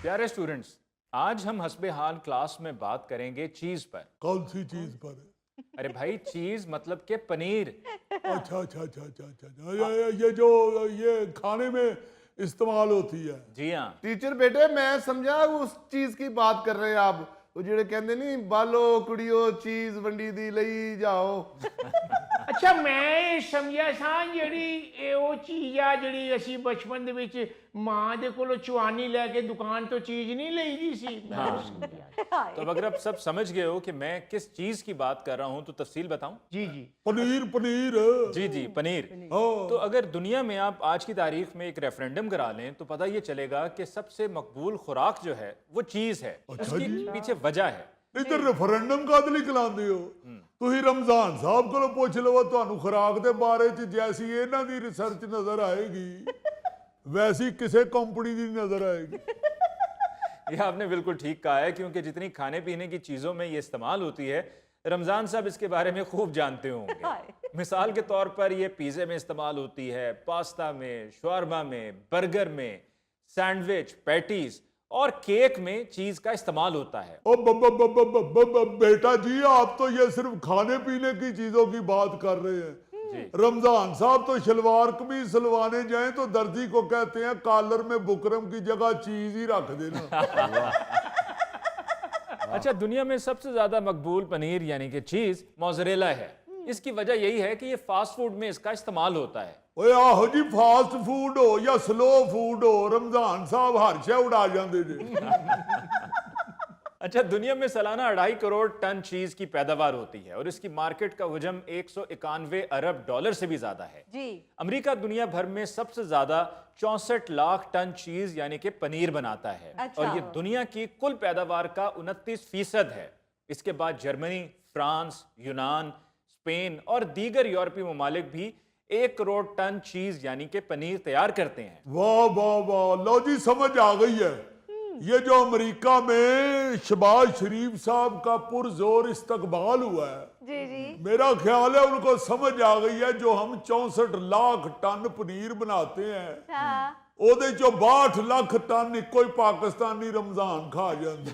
प्यारे स्टूडेंट्स, आज हम हस्बे हाल क्लास में बात करेंगे चीज पर। कौन सी चीज पर है? अरे भाई, चीज मतलब के पनीर। अच्छा अच्छा अच्छा अच्छा अच्छा अच्छा। ये जो ये खाने में इस्तेमाल होती है। जी हाँ। टीचर बेटे मैं समझा उस चीज की बात कर रहे हैं आप, वो ਜਿਹੜੇ ਕਹਿੰਦੇ ਨਹੀਂ ਬਾਲੋ ਕੁੜੀਓ ਚੀਜ਼ ਵੰਡੀ ਦੀ ਲਈ ਜਾਓ। ਅੱਛਾ ਮੈਂ ਇਹ ਸਮਝਿਆ ਸਾਂ ਜਿਹੜੀ ਇਹ ਉਹ ਚੀਜ਼ ਆ ਜਿਹੜੀ ਅਸੀਂ ਬਚਪਨ ਦੇ ਵਿੱਚ ਮਾਂ ਦੇ ਕੋਲੋਂ ਚੁਆਨੀ ਲੈ ਕੇ ਦੁਕਾਨ ਤੋਂ ਚੀਜ਼ नहीं ਲਈਦੀ ਸੀ। मैं वो समझा। तो अब अगर आप सब समझ गए हो कि मैं किस चीज की बात कर रहा हूं तो तफसील बताऊं। जी जी पनीर पनीर। जी जी, पनीर। हाँ। तो अगर दुनिया में आप आज की तारीख में एक रेफरेंडम करा लें तो पता ये चलेगा कि सबसे मकबूल खुराक जो है वो चीज है। अच्छा उसकी जी। पीछे वजह है। इधर रेफरेंडम कद ਲਈ ਕਲਾਉਂਦੇ ਹੋ ਤੁਸੀਂ ਰਮਜ਼ਾਨ ਸਾਹਿਬ ਕੋਲੋਂ ਪੁੱਛ ਲਵੋ ਤੁਹਾਨੂੰ ਖੁਰਾਕ ਦੇ ਬਾਰੇ ਚ ਜੈਸੀ ਇਹਨਾਂ ਦੀ ਰਿਸਰਚ ਨਜ਼ਰ ਆਏਗੀ वैसी किसे कंपनी की नजर आएगी। यह आपने बिल्कुल ठीक कहा है, क्योंकि जितनी खाने पीने की चीज़ों में ये इस्तेमाल होती है रमज़ान साहब इसके बारे में खूब जानते होंगे। मिसाल के तौर पर ये पिज़्ज़े में इस्तेमाल होती है, पास्ता में, शवारमा में, बर्गर में, सैंडविच, पैटीज और केक में चीज़ का इस्तेमाल होता है। ओ बेटा जी, आप तो ये सिर्फ खाने पीने की चीजों की बात कर रहे हैं। रमजान साहब तो शलवार कमीज सिलवाने जाए तो दर्जी को कहते हैं कॉलर में बुकरम की जगह चीज ही रख देना। अच्छा, दुनिया में सबसे ज्यादा मकबूल पनीर यानी कि चीज मोज़रेला है। इसकी वजह यही है कि ये फास्ट फूड में इसका इस्तेमाल होता है। ओए आहो जी, फास्ट फूड हो या स्लो फूड हो, रमजान साहब हर शय उड़ा जाते थे। अच्छा, दुनिया में सालाना 2.5 करोड़ टन चीज की पैदावार होती है और इसकी मार्केट का हुजम 191 अरब डॉलर से भी ज्यादा है। जी। अमेरिका दुनिया भर में सबसे ज्यादा 64 लाख टन चीज यानी कि पनीर बनाता है। अच्छा। और ये दुनिया की कुल पैदावार का 29% है। इसके बाद जर्मनी, फ्रांस, यूनान, स्पेन और दीगर यूरोपीय ममालिक भी 1 करोड़ टन चीज यानी कि पनीर तैयार करते हैं। वाह वाह वाह, लो जी समझ आ गई है। ये जो अमेरिका में शहबाज शरीफ साहब का पुरजोर इस्तकबाल हुआ है, जी जी। मेरा ख्याल है उनको समझ आ गई है जो हम 64 लाख टन पनीर बनाते हैं हाँ। ओदे चो 62 लाख टन कोई पाकिस्तानी रमजान खा जाते।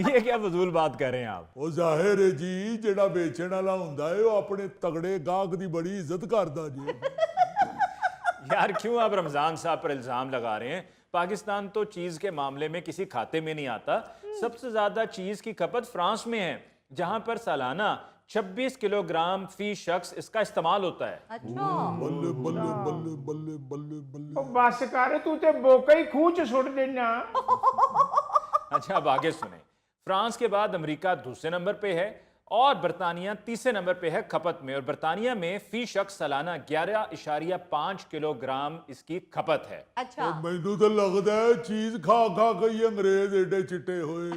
ये क्या फजूल बात कर रहे हैं आप? वो जाहिर है जी, जेड़ा बेचण वाला हुंदा है वो अपने तगड़े गाहक दी बड़ी इज्जत करदा जी। यार, क्यों आप रमजान साहब पर इल्जाम लगा रहे हैं? पाकिस्तान तो चीज के मामले में किसी खाते में नहीं आता। सबसे ज्यादा चीज की खपत फ्रांस में है, जहां पर सालाना 26 किलोग्राम फी शख्स इसका इस्तेमाल होता है। अच्छा। बल्ले बल्ले बल्ले बल्ले बल्ले बल्ले। ਉਹ ਬਸ ਕਰ ਤੂੰ ਤੇ ਬੋਕਾ ਹੀ ਖੂਹ ਚ ਸੁੱਟ ਦੇਣਾ। अच्छा, अब आगे सुने। फ्रांस के बाद अमेरिका दूसरे नंबर पे है और बरतानिया तीसरे नंबर पे है खपत में। और बरतानिया में फी शख्स सालाना 11.5 किलोग्राम इसकी खपत है। अच्छा। मैनू तो लगता है चीज खा खा के ये अंग्रेज एडे चिट्टे हुए।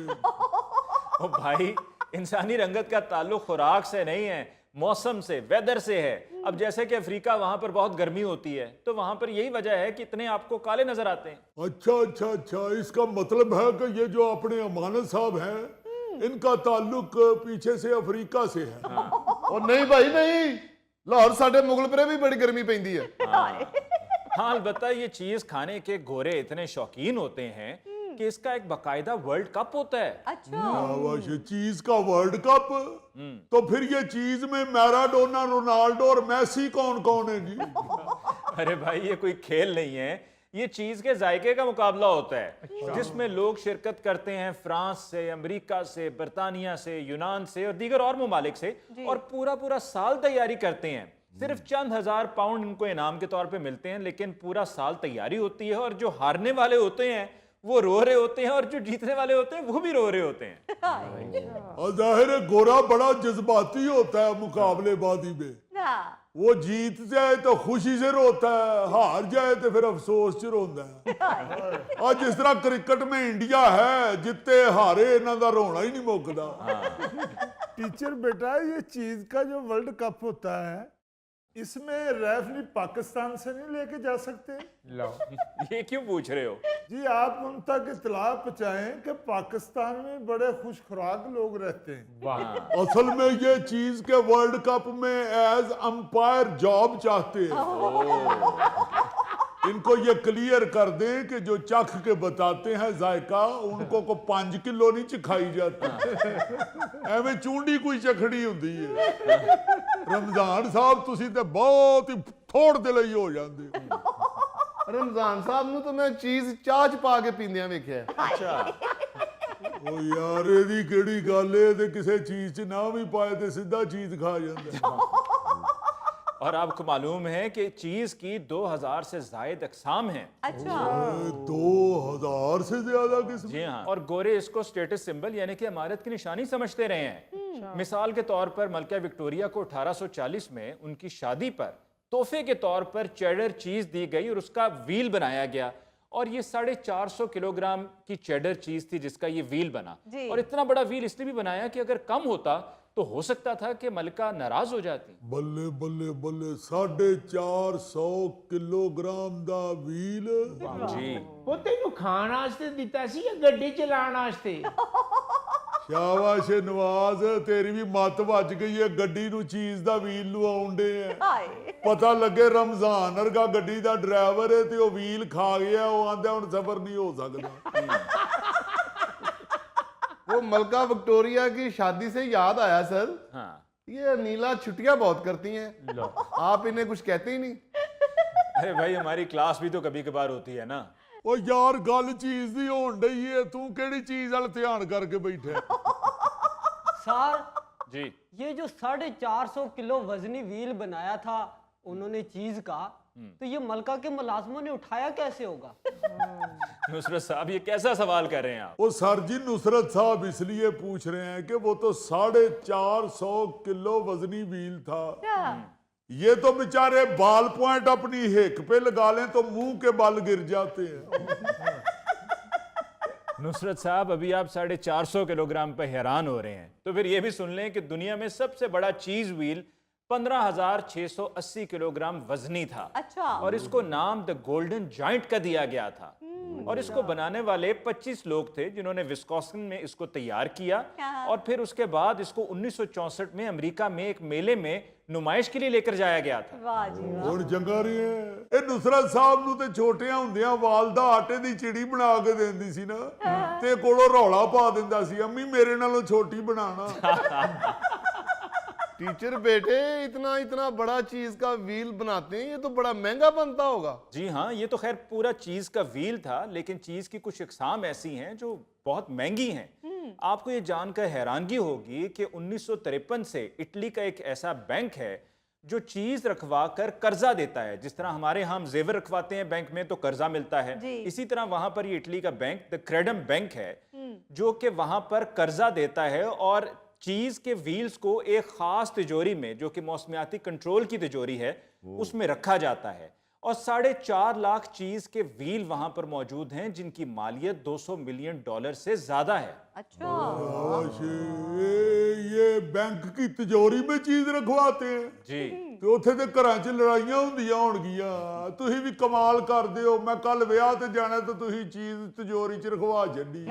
ओ भाई, इंसानी रंगत का ताल्लुक खुराक से नहीं है, मौसम से, वेदर से है। अब जैसे कि अफ्रीका, वहां पर बहुत गर्मी होती है तो वहां पर यही वजह है कि इतने आपको काले नजर आते हैं। अच्छा अच्छा अच्छा, इसका मतलब है कि ये जो अपने अमानत साहब हैं इनका ताल्लुक पीछे से अफ्रीका से है। और नहीं भाई नहीं, लाहौर साडे मुगलपुरे भी बड़ी गर्मी पैंदी है। हाँ, अलबत्ता ये चीज खाने के गोरे इतने शौकीन होते हैं कि इसका एक बाकायदा वर्ल्ड कप होता है। अच्छा। शाबाश, चीज का वर्ल्ड कप। तो फिर ये चीज में मैराडोना, रोनाल्डो और मैसी कौन कौन है जी? अरे भाई, ये कोई खेल नहीं है, ये चीज के जायके का मुकाबला होता है जिसमें लोग शिरकत करते हैं फ्रांस से, अमेरिका से, बरतानिया से, यूनान से और दीगर और ममालिक से, और पूरा पूरा साल तैयारी करते हैं। सिर्फ चंद हजार पाउंड इनको इनाम के तौर पे मिलते हैं, लेकिन पूरा साल तैयारी होती है। और जो हारने वाले होते हैं वो रो रहे होते हैं और जो जीतने वाले होते हैं वो भी रो रहे होते हैं। और जाहिर है गोरा बड़ा जज्बाती होता है मुकाबलेबाजी में। हाँ। वो जीत जाए तो खुशी से रोता है, हार जाए तो फिर अफसोस च रोंदा है। और जिस तरह क्रिकेट में इंडिया है, जितने हारे इन्हां दा रोना ही नहीं मुकदा। टीचर बेटा, ये चीज का जो वर्ल्ड कप होता है इसमें रेफरी पाकिस्तान से नहीं लेके जा सकते? लो ये क्यों पूछ रहे हो? जी, आप उन तक इतला पहुंचाएं कि पाकिस्तान में बड़े खुश खुराक लोग रहते हैं। वाह। असल में ये चीज के वर्ल्ड कप में एज अंपायर जॉब चाहते हैं। इनको ये क्लियर कर दें कि जो चख के बताते हैं जायका उनको को 5 किलो नहीं चखाई जाती, एवं चूंडी कोई चखड़ी होती है। रमजान साहब तुसी ते बहुत ही थोड़ दे ਲਈ हो जाते हो। रमजान साहब ਨੂੰ ਤਾਂ ਮੈਂ ਚੀਜ਼ ਚਾਹ ਚ ਪਾ ਕੇ ਪੀਂਦਿਆਂ ਵੇਖਿਆ। ਉਹ ਯਾਰ ਇਹਦੀ ਕਿਹੜੀ ਗੱਲ ਏ ਤੇ ਕਿਸੇ ਚੀਜ਼ 'ਚ ਨਾ ਵੀ ਪਾਏ ਤੇ ਸਿੱਧਾ ਚੀਜ਼ ਖਾ ਜਾਂਦਾ। और आपको मालूम है कि चीज की 2000 से जायद अकसाम हैं। अच्छा 2000 से ज्यादा किस्म। जी हाँ, और गोरे इसको स्टेटस सिंबल यानी कि अमारत की निशानी समझते रहे हैं। मिसाल के तौर पर मलका विक्टोरिया को 1840 में उनकी शादी पर तोहफे के तौर पर चेडर चीज दी गई और उसका व्हील बनाया गया, और ये 450 किलोग्राम की चेडर चीज थी जिसका ये व्हील बना। जी। और इतना बड़ा व्हील इसलिए भी बनाया कि अगर कम होता तो हो सकता था कि मलका नाराज हो जाती। ਬੱਲੇ ਬੱਲੇ ਬੱਲੇ 450 ਕਿਲੋਗ੍ਰਾਮ ਦਾ ਵੀਲ। जी ਉਹ ਤੈਨੂੰ ਖਾਣ ਵਾਸਤੇ ਦਿੱਤਾ ਸੀ ਜਾਂ ਗੱਡੀ ਚਲਾਉਣ ਵਾਸਤੇ? ਸ਼ਾਬਾਸ਼ ਨਵਾਜ਼, ਤੇਰੀ ਵੀ ਮੱਤ ਵੱਜ ਗਈ ਹੈ। ਗੱਡੀ ਨੂੰ ਚੀਜ਼ ਦਾ ਵੀਲ ਲਵਾਉਣ ਦੇ ਆ। ਹਾਏ ਪਤਾ ਲੱਗੇ ਰਮਜ਼ਾਨ ਵਰਗਾ ਗੱਡੀ ਦਾ ਡਰਾਈਵਰ ਹੈ ਤੇ ਉਹ ਵੀਲ ਖਾ ਗਿਆ, ਉਹ ਆਂਦਾ ਹੁਣ ਸਫ਼ਰ ਨਹੀਂ ਹੋ ਸਕਦਾ। वो मलका विक्टोरिया की शादी से याद आया सर, हाँ, ये नीला छुट्टियां बहुत करती हैं, आप इन्हें कुछ कहते ही नहीं। अरे भाई हमारी क्लास भी तो कभी कभार होती है ना। ਉਹ ਯਾਰ ਗੱਲ ਚੀਜ਼ ਦੀ ਹੋਣ ਡਈ ਏ, ਤੂੰ ਕਿਹੜੀ ਚੀਜ਼ ਵੱਲ ਧਿਆਨ ਕਰਕੇ ਬੈਠਾ? सर जी ये जो 450 किलो वजनी व्हील बनाया था उन्होंने चीज का, तो ये मलका के मुलाजमों ने उठाया कैसे होगा? नुसरत साहब ये कैसा सवाल कर रहे हैं आप? वो सर जी नुसरत साहब इसलिए पूछ रहे हैं कि वो तो 450 किलो वजनी व्हील था। ये तो बेचारे बाल पॉइंट अपनी हिक पे लगा लें तो मुंह के बाल गिर जाते हैं। नुसरत साहब अभी आप 450 किलोग्राम पर हैरान हो रहे हैं, तो फिर ये भी सुन लें कि दुनिया में सबसे बड़ा चीज व्हील 15,680 किलोग्राम वजनी था। अच्छा और इसको नाम द गोल्डन जाइंट का दिया गया था। और इसको बनाने वाले 25 लोग थे जिन्होंने विस्कॉन्सिन में इसको तैयार किया, और फिर उसके बाद इसको 1964 में अमेरिका में एक मेले में नुमाइश के लिए लेकर जाया गया था। ਵਾਹ ਜੀ ਵਾਹ ਹੁਣ ਚੰਗਾ ਰਹੇ ਇਹ ਨੁਸਰਤ ਸਾਹਿਬ ਨੂੰ ਤੇ ਛੋਟਿਆਂ ਹੁੰਦਿਆਂ ਵਾਲਦਾ ਆਟੇ ਦੀ ਚਿੜੀ ਬਣਾ ਕੇ ਦਿੰਦੀ ਸੀ ਨਾ, ਤੇ ਕੋਲੋਂ ਰੌਲਾ ਪਾ ਦਿੰਦਾ ਸੀ, ਅੰਮੀ ਮੇਰੇ ਨਾਲੋਂ ਛੋਟੀ ਬਣਾਣਾ। टीचर बेटे इतना इतना बड़ा चीज का व्हील बनाते हैं, ये तो बड़ा महंगा बनता होगा। जी हाँ, ये तो खैर पूरा चीज का व्हील था, लेकिन चीज की कुछ अक़साम ऐसी हैं जो बहुत महंगी हैं। आपको ये जानकर हैरानगी होगी कि 1953 से इटली का एक ऐसा बैंक है जो चीज रखवा कर कर्जा देता है। जिस तरह हमारे यहाँ हम जेवर रखवाते हैं बैंक में तो कर्जा मिलता है, जी। इसी तरह वहां पर ये इटली का बैंक द क्रेडम बैंक है जो कि वहां पर कर्जा देता है, और चीज के व्हील्स को एक खास तिजोरी में जो कि मौसमियाती कंट्रोल की तिजोरी है उसमें रखा जाता है। और 4.5 लाख चीज के व्हील वहां पर मौजूद हैं जिनकी मालियत $200 मिलियन से ज्यादा है। अच्छा शाबाश, ये बैंक की तिजोरी में चीज रखवाते हैं। जी ਤੇ ਉੱਥੇ ਤੇ ਘਰਾਂ 'ਚ ਲੜਾਈਆਂ ਹੁੰਦੀਆਂ ਹੋਣਗੀਆਂ। ਤੁਸੀਂ ਵੀ ਕਮਾਲ ਕਰਦੇ ਹੋ, ਮੈਂ ਕੱਲ ਵਿਆਹ ਤੇ ਜਾਣਾ ਤੇ ਤੁਸੀਂ ਚੀਜ਼ ਤਿਜੋਰੀ 'ਚ ਰਖਵਾ ਛੱਡੀ।